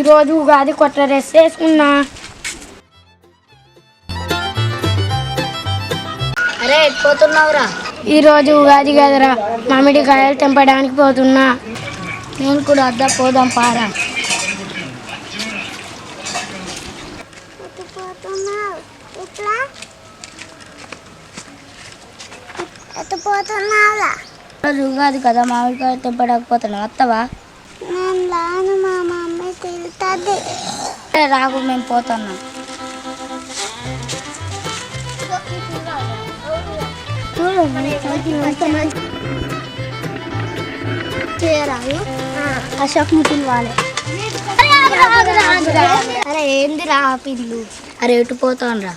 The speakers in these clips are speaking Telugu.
ఈరోజు ఉగాది కొత్త డ్రెస్ వేసుకున్నా. అరే పోతున్నావురా? ఈరోజు ఉగాది కదరా, మామిడికాయలు తెంపడానికి పోతున్నా. నేను కూడా అద్దా పోదాం పారా. ఉగాది కదా, మామిడికాయలు తెంపడానికి పోతున్నావు, వస్తావా? మా మమ్మీ తింటుంది. రాకు, మేము పోతున్నాం. చేయరాదు అశోక్ ముతులు వాళ్ళే. అరే ఏందిరా పిల్లు? అరే ఎటు పోతాను రా?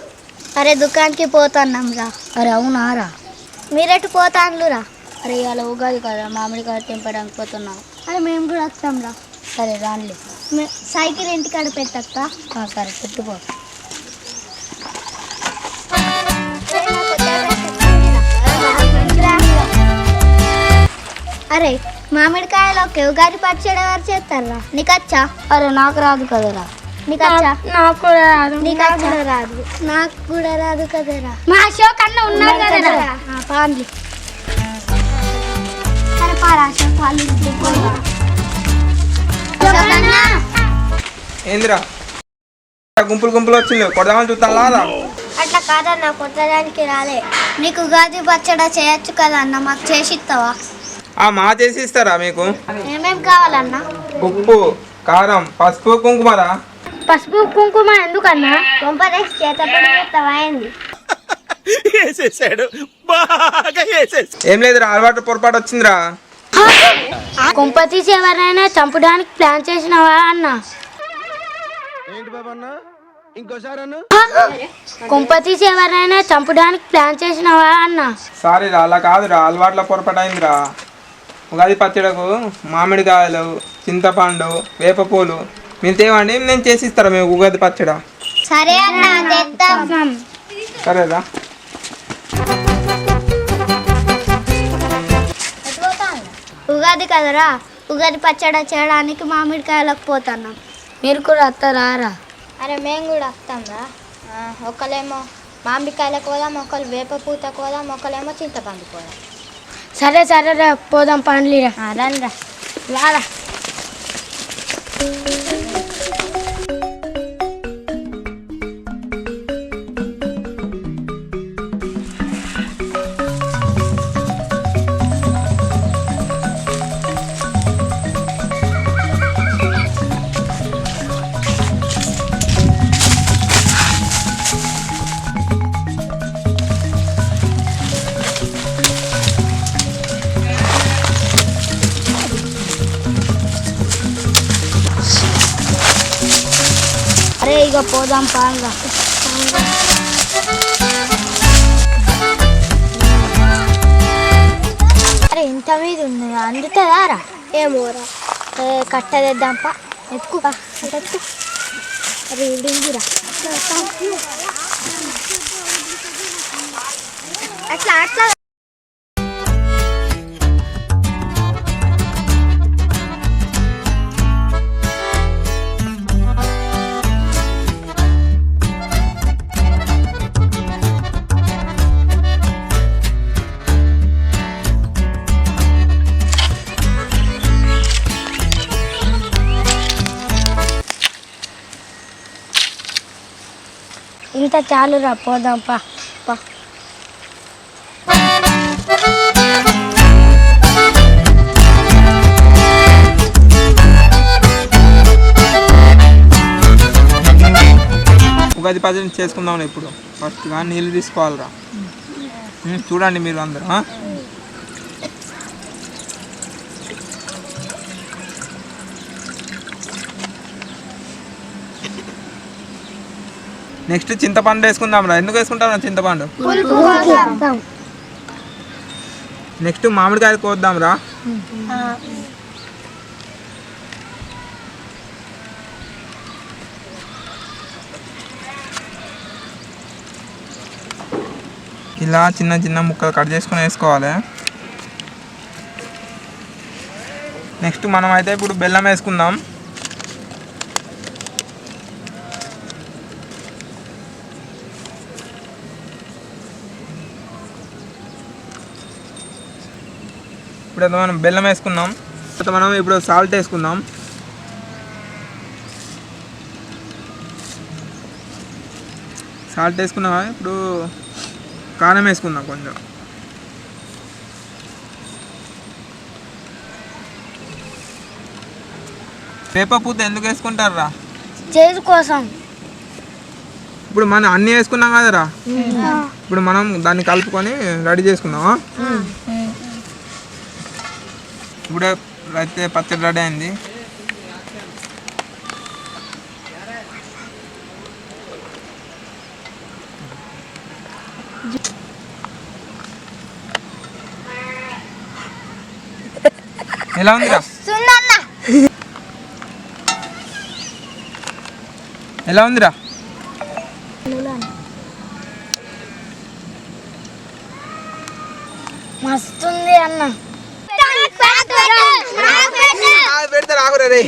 అరే దుకాణానికి పోతున్నాం రా. అరే అవునారా? మీరెటు పోతాన్లురా? అరే ఇవాళ ఉగాది కదా, మామిడికాయ తెంపడానికి పోతున్నాం. అరే మేము కూడా వస్తాం రా. సరే రానులే. సైకిల్ ఇంటికాడ పెట్టక్క. సరే పెట్టుకో. అరే మామిడికాయలోకి ఉగాది పచ్చడి ఎవరు చేస్తారా? నీకచ్చా? అరే నాకు రాదు కదరా. నీకచ్చా? నాకు కూడా రాదు. నీకు రాదు. నాకు కూడా రాదు కదరా. మా అశోక్ అన్న ఉన్నారు కదరా. పాండి. అరే పారా అశోక్ వాళ్ళు ఏందిరా గుంపులు గుంపులు వచ్చింది, కొడదామని చూస్తాను రా. అట్లా కాదన్న, కొట్టడానికి రాలే. నీకు ఉగాది పచ్చడి చేయొచ్చు కదా అన్న, మాకు చేసి ఇస్తావా? మా చేసి ఇస్తారా మీకు? ఏమేం కావాలన్నా? ఉప్పు, కారం, పసుపు, కుంకుమరా. పసుపు కుంకుమ ఎందుకన్నా? కొంపదేసి చేతపడి చేస్తావా ఏంది? ఏం లేదురా, అలవాటు పొరపాటు వచ్చిందిరా. కొంప తీసి ఎవరైనా చంపడానికి ప్లాన్ చేసినావా అన్న? కొంప తీసి ఎవరైనా చంపడానికి ప్లాన్ చేసినావా అన్న? సారీ రా, అలా కాదురా, అలవాట్ల పొరపాటు అయిందిరా. ఉగాది పచ్చడకు మామిడికాయలు, చింతపండు, వేపపూలు మీరు తేవండి, నేను చేసి ఇస్తారా మేము ఉగాది పచ్చడ. సరే అన్న తెద్దాం. సరేరా. ఉగాది కదరా, ఉగాది పచ్చడి చేయడానికి మామిడికాయలకు పోతున్నాం. మీరు కూడా వస్తారా? అరే మేము కూడా వస్తాం రా. ఒకళ్ళేమో మామిడికాయలకు పోదాం, ఒకళ్ళు వేప పూతకు పోదాం, ఒకళ్ళేమో చింతపండు పోదాం. సరే సరేరా, పోదాం పండ్లిరా. రండిరా. రారా. అరే ఇక పోదాం పాంగా. అరే ఇంత మీద ఉంది, అందుతుందా రా? ఏమోరా, కట్టదేద్దాంపా. ఎత్తుకు ఎత్తు. అరే ఇవిడిందిరా. అట్లా అట్లా ఇంత చాలురా, పోదాం పా. ఉగాది పచ్చడి చేసుకుందాం ఇప్పుడు. ఫస్ట్గా నీళ్ళు తీసుకోవాలిరా. చూడండి మీరు అందరూ. నెక్స్ట్ చింతపండు వేసుకుందాం రా. ఎందుకు వేసుకుంటాం చింతపండు? నెక్స్ట్ మామిడికాయలు కోద్దాం రా. ఇలా చిన్న చిన్న ముక్కలు కట్ చేసుకొని వేసుకోవాలి. నెక్స్ట్ మనం అయితే ఇప్పుడు బెల్లం వేసుకుందాం. ఇప్పుడు మనం బెల్లం వేసుకున్నాం. తర్వాత మనం ఇప్పుడు సాల్ట్ వేసుకుందాం. సాల్ట్ వేసుకున్నావా? ఇప్పుడు కారం వేసుకుందాం కొంచెం. వేప పూత ఎందుకు వేసుకుంటారా? చేదు కోసం. ఇప్పుడు మనం అన్నీ వేసుకున్నాం కదరా, ఇప్పుడు మనం దాన్ని కలుపుకొని రెడీ చేసుకుందామా? ఇప్పుడే అయితే పచ్చడి రెడీ అయింది. ఎలా ఉందిరా? ఎలా ఉందిరా? మస్తుంది అన్న. పెడతారు ఆగురా రే.